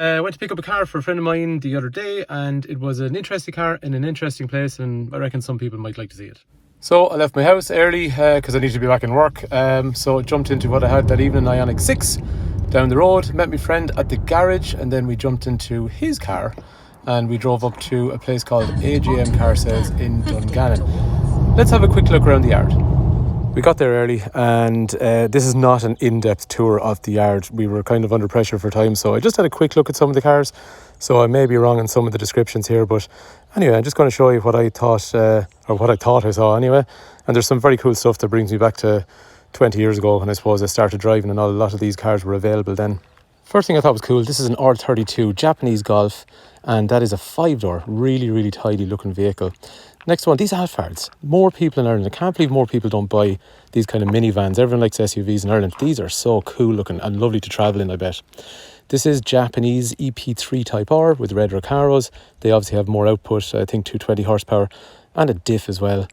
I went to pick up a car for a friend of mine the other day, and it was an interesting car in an interesting place, and I reckon some people might like to see it. So I left my house early because I needed to be back in work. So I jumped into what I had that evening, Ioniq 6, down the road, met my friend at the garage, and then we jumped into his car and we drove up to a place called AGM Car Sales in Dungannon. Let's have a quick look around the yard. We got there early, and this is not an in-depth tour of the yard. We were kind of under pressure for time, so I just had a quick look at some of the cars. So I may be wrong in some of the descriptions here, but anyway, I'm just going to show you what I thought, or what I thought I saw anyway. And there's some very cool stuff that brings me back to 20 years ago when I suppose I started driving, and a lot of these cars were available then. First thing I thought was cool, this is an R32 Japanese Golf, and that is a 5-door, really tidy looking vehicle. Next one, these Alphards. More people in Ireland. I can't believe more people don't buy these kind of minivans. Everyone likes SUVs in Ireland. These are so cool looking and lovely to travel in, I bet. This is Japanese EP3 Type R with red Recaros. They obviously have more output, I think 220 horsepower, and a diff as well.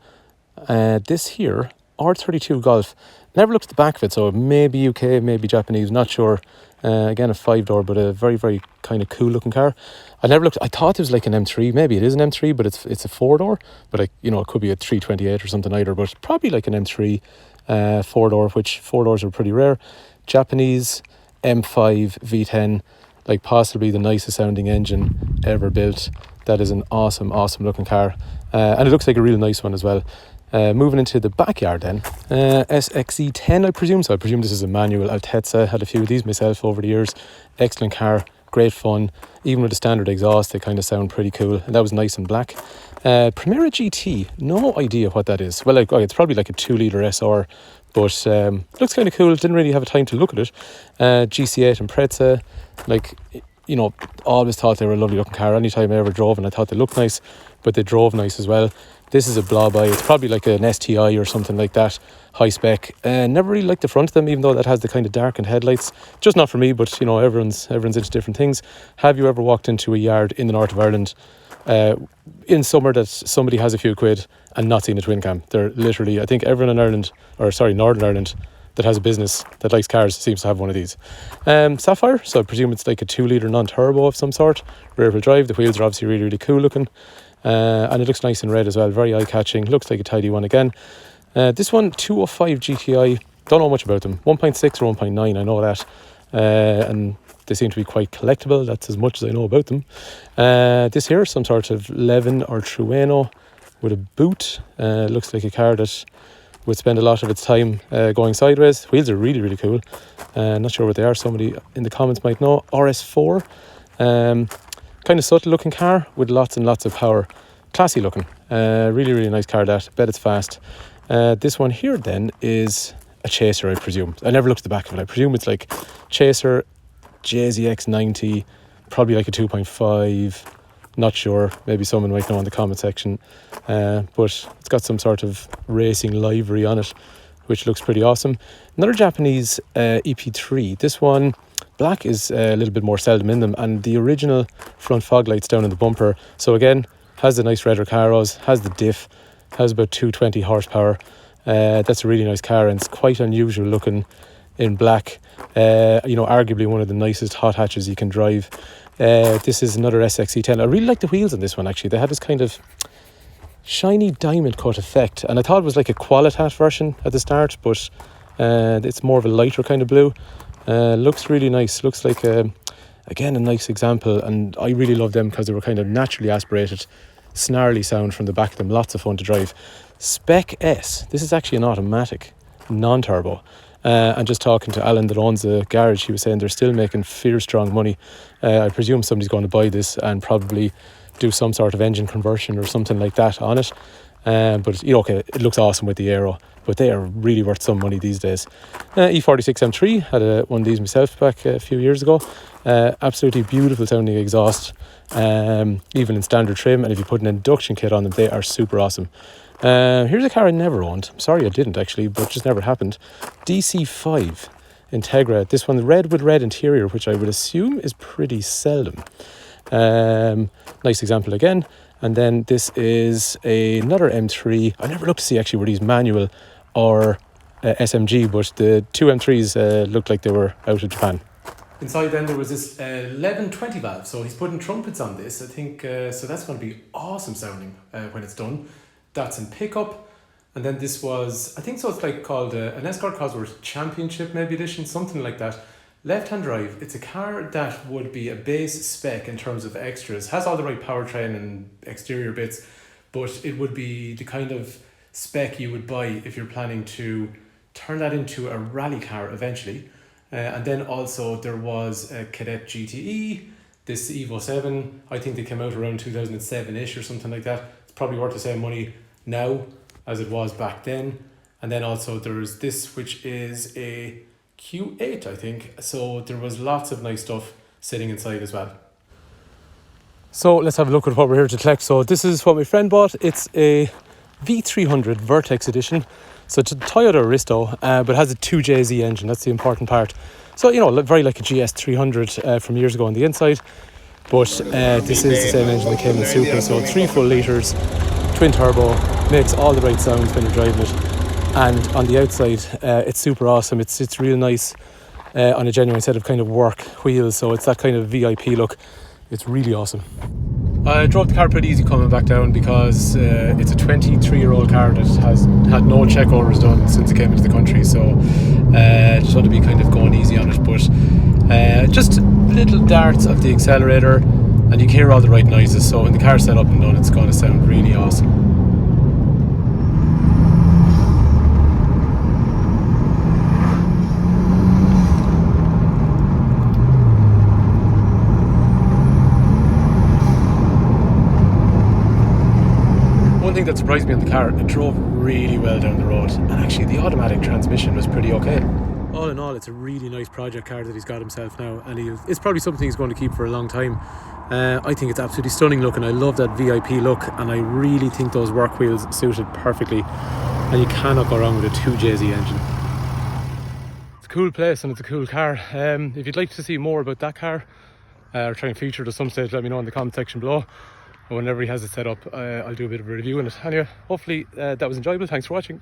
This here, R32 Golf. Never looked at the back of it, so maybe UK, maybe Japanese, not sure. Again, a 5-door, but a very kind of cool looking car. I never looked. I thought it was like an M3. Maybe it is an M3, but it's a 4-door. But it could be a 328 or something either. But probably like an M3 4-door, which 4-doors are pretty rare. Japanese M5 V10, like possibly the nicest sounding engine ever built. That is an awesome looking car, and it looks like a real nice one as well. Moving into the backyard then, SXE10 I presume, so I presume this is a manual Altezza. Had a few of these myself over the years. Excellent car, great fun, even with the standard exhaust they kind of sound pretty cool, and that was nice and black. Primera GT, no idea what that is. Well, it's probably like a 2-litre SR, but looks kind of cool. Didn't really have a time to look at it. GC8 and Prezza, always thought they were a lovely looking car. Anytime I ever drove, and I thought they looked nice, but they drove nice as well. This is a blob eye. It's probably like an STI or something like that, high spec. Never really liked the front of them, even though that has the kind of darkened headlights. Just not for me, but everyone's into different things. Have you ever walked into a yard in the north of Ireland in summer that somebody has a few quid and not seen a twin cam? They're literally, I think everyone in Ireland, Northern Ireland, that has a business that likes cars seems to have one of these. Sapphire, so I presume it's like a 2-litre non-turbo of some sort. Rear wheel drive. The wheels are obviously really cool looking. And it looks nice in red as well, very eye-catching. Looks like a tidy one again. This one, 205 GTI. Don't know much about them. 1.6 or 1.9, I know that. And they seem to be quite collectible. That's as much as I know about them. This here, some sort of Levin or Trueno with a boot. Looks like a car that would spend a lot of its time going sideways. Wheels are really cool. Not sure what they are. Somebody in the comments might know. RS4. Kind of subtle looking car with lots and lots of power. Classy looking. Really nice car that. Bet it's fast. This one here then is a Chaser, I presume. I never looked at the back of it. I presume it's like Chaser JZX90, probably like a 2.5. Not sure. Maybe someone might know in the comment section. But it's got some sort of racing livery on it, which looks pretty awesome. Another Japanese EP3. This one, black is a little bit more seldom in them, and the original front fog lights down in the bumper. So again, has the nice red Recaros, has the diff, has about 220 horsepower. That's a really nice car, and it's quite unusual looking in black. Arguably one of the nicest hot hatches you can drive. This is another SXE10. I really like the wheels on this one actually. They had this kind of shiny diamond cut effect, and I thought it was like a Qualitat version at the start, but it's more of a lighter kind of blue. Looks really nice. Looks like again a nice example, and I really love them because they were kind of naturally aspirated, snarly sound from the back of them. Lots of fun to drive. Spec S. This is actually an automatic, non-turbo. And just talking to Alan that owns the garage, he was saying they're still making fierce strong money. I presume somebody's going to buy this and probably do some sort of engine conversion or something like that on it. But it looks awesome with the aero, but they are really worth some money these days. E46 M3, had one of these myself back a few years ago. Absolutely beautiful sounding exhaust, even in standard trim, and if you put an induction kit on them, they are super awesome. Here's a car I never owned. I'm sorry I didn't actually, but just never happened. DC5 Integra. This one, red with red interior, which I would assume is pretty seldom. Nice example again. And then this is another M3. I never looked to see actually were these manual or SMG, but the two M3s looked like they were out of Japan. Inside then there was this 1120 valve, so he's putting trumpets on this. I think so that's going to be awesome sounding when it's done. That's in pickup, and then this was, I think so, it's like called an Escort Cosworth Championship maybe edition, something like that. Left-hand drive. It's a car that would be a base spec in terms of extras. Has all the right powertrain and exterior bits, but it would be the kind of spec you would buy if you're planning to turn that into a rally car eventually. And then also there was a Cadet GTE, this Evo 7. I think they came out around 2007-ish or something like that. It's probably worth the same money now as it was back then. And then also there's this, which is a Q8, I think. So there was lots of nice stuff sitting inside as well. So let's have a look at what we're here to collect. So this is what my friend bought. It's a V300 Vertex edition. So it's a Toyota Aristo, but it has a 2JZ engine. That's the important part. So, you know, very like a GS 300 from years ago on the inside. But this is the same engine that came in Super. So 3 full litres, twin turbo, makes all the right sounds when you're driving it. And on the outside, it's super awesome. It's real nice on a genuine set of kind of work wheels. So it's that kind of VIP look. It's really awesome. I drove the car pretty easy coming back down because it's a 23-year-old car that has had no check overs done since it came into the country. So just want to be kind of going easy on it. But just little darts of the accelerator, and you can hear all the right noises. So when the car's set up and done, it's going to sound really awesome. One thing that surprised me on the car, it drove really well down the road, and actually the automatic transmission was pretty okay. All in all, it's a really nice project car that he's got himself now, and it's probably something he's going to keep for a long time. I think it's absolutely stunning looking. I love that VIP look, and I really think those work wheels suit it perfectly, and you cannot go wrong with a 2JZ engine. It's a cool place and it's a cool car. If you'd like to see more about that car, or try and feature it at some stage, let me know in the comment section below. Whenever he has it set up, I'll do a bit of a review on it. Anyway, hopefully that was enjoyable. Thanks for watching.